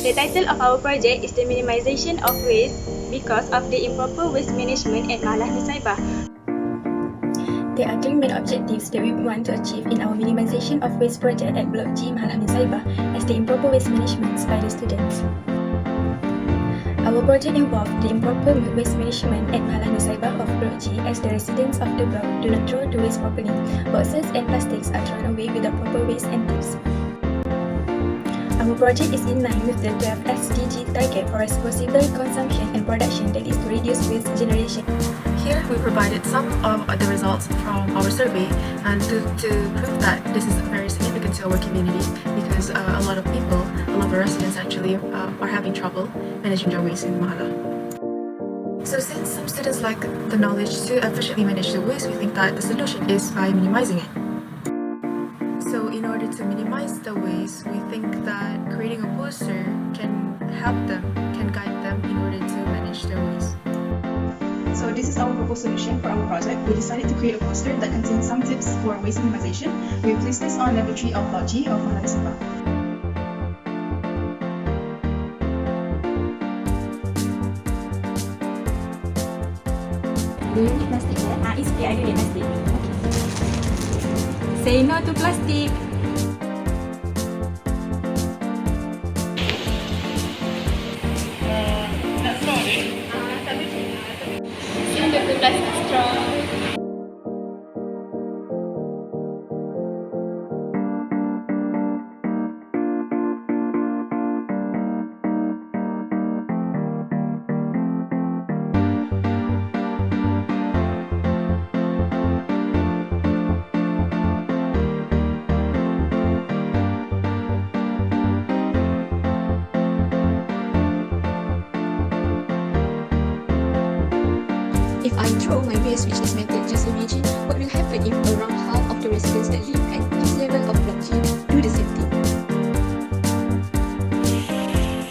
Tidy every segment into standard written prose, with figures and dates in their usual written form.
The title of our project is the minimization of waste because of the improper waste management at Mahallah, Nusaibah. There are three main objectives that we want to achieve in our minimization of waste project at Block G, Mahallah, Nusaibah, as the improper waste management by the students. Our project involves the improper waste management at Mahallah, Nusaibah of Block G, as the residents of the block do not throw the waste properly. Boxes and plastics are thrown away without proper waste and tips. Our project is in line with the 12 SDG target for responsible consumption and production, that is to reduce waste generation. Here we provided some of the results from our survey, and to prove that this is very significant to our community, because a lot of people, a lot of residents actually are having trouble managing their waste in Mahallah. So since some students lack the knowledge to efficiently manage the waste, we think that the solution is by minimizing it. So in order to minimize the waste, we think that creating a poster can help them, can guide them in order to manage their waste. So this is our proposed solution for our project. We decided to create a poster that contains some tips for waste minimization. We placed this on level 3 of Block G of Mahallah, Nusaibah. Do you need plastic there? It's okay, I don't need plastic. Okay. Say no to plastic. Tak straw ni? Tak boleh. Say no to plastic straw. If I throw my waste which is metal, just imagine what will happen if around half of the residents that live at this level of Block G do the same thing.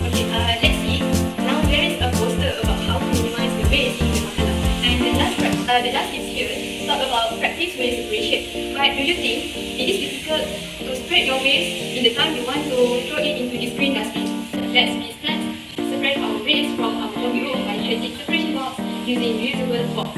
Okay, let's see. Now there is a poster about how to minimize the waste in the Mahallah. And the last tips here talk about practice waste separation. But do you think it is difficult to spread your waste in the time you want to throw it into this green dustbin? Let's separate our waste from our home room by using separation box using reusable box.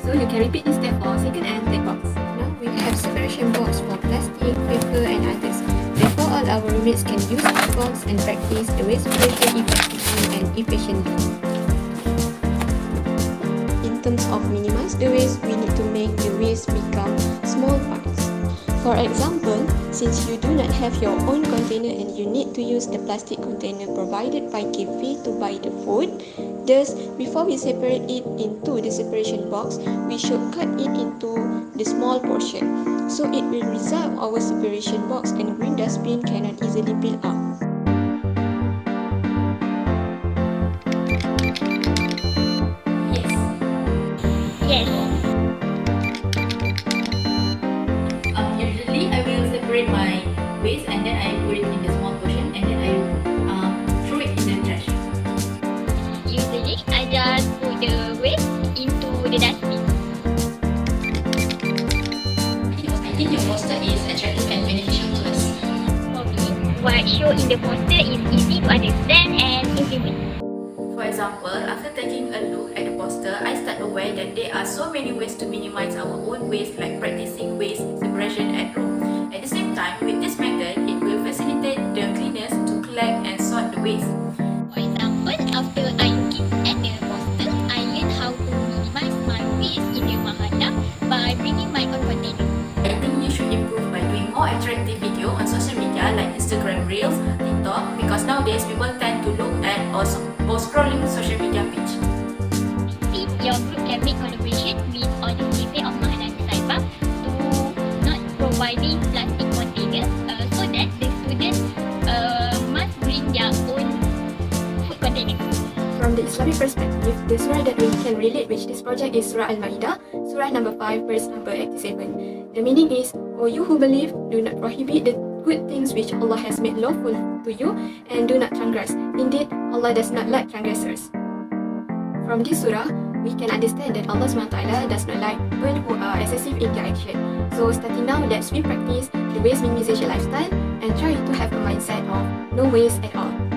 So you can repeat this step for second and third box. Now we have separation box for plastic, paper and others. Therefore all our roommates can use this box and practice the waste separation effectively and efficiently. In terms of minimize the waste, we need to make the waste become small parts. For example, since you do not have your own container and you need to use the plastic container provided by cafe to buy the food, thus before we separate it into the separation box, we should cut it into the small portion. So it will resolve our separation box and green dustbin cannot easily build up. Yes. Usually I will separate my waste and then I put it in the small portion and then I throw it in the trash. Usually, I just put the waste into the dustbin. I think your poster is attractive and beneficial to us. For me, what shown in the poster is easy to understand and implement. For example, after taking a look at the poster, I start aware that there are so many ways to minimize our own waste, like practicing waste separation at home. At the same time, with this method, it will facilitate the cleaners to collect and sort the waste. For example, after I looked at the poster, I learned how to minimize my waste in the Mahallah by bringing my own container. I think you should improve by doing more attractive video on social media like Instagram Reels, TikTok, because nowadays people tend to look at or scrolling social media page. See, your group can make collaboration with other cafe of Mahallah Nusaibah to not providing plastic containers so that the students must bring their own food container. From the Islamic perspective, the surah that we can relate with this project is Surah Al-Ma'idah, Surah number 5, verse number 87. The meaning is, O you who believe, do not prohibit the good things which Allah has made lawful to you, and do not transgress. Indeed, Allah does not like transgressors. From this surah, we can understand that Allah SWT does not like people who are excessive in their action. So starting now, let's we practice the waste minimization lifestyle and try to have a mindset of no waste at all.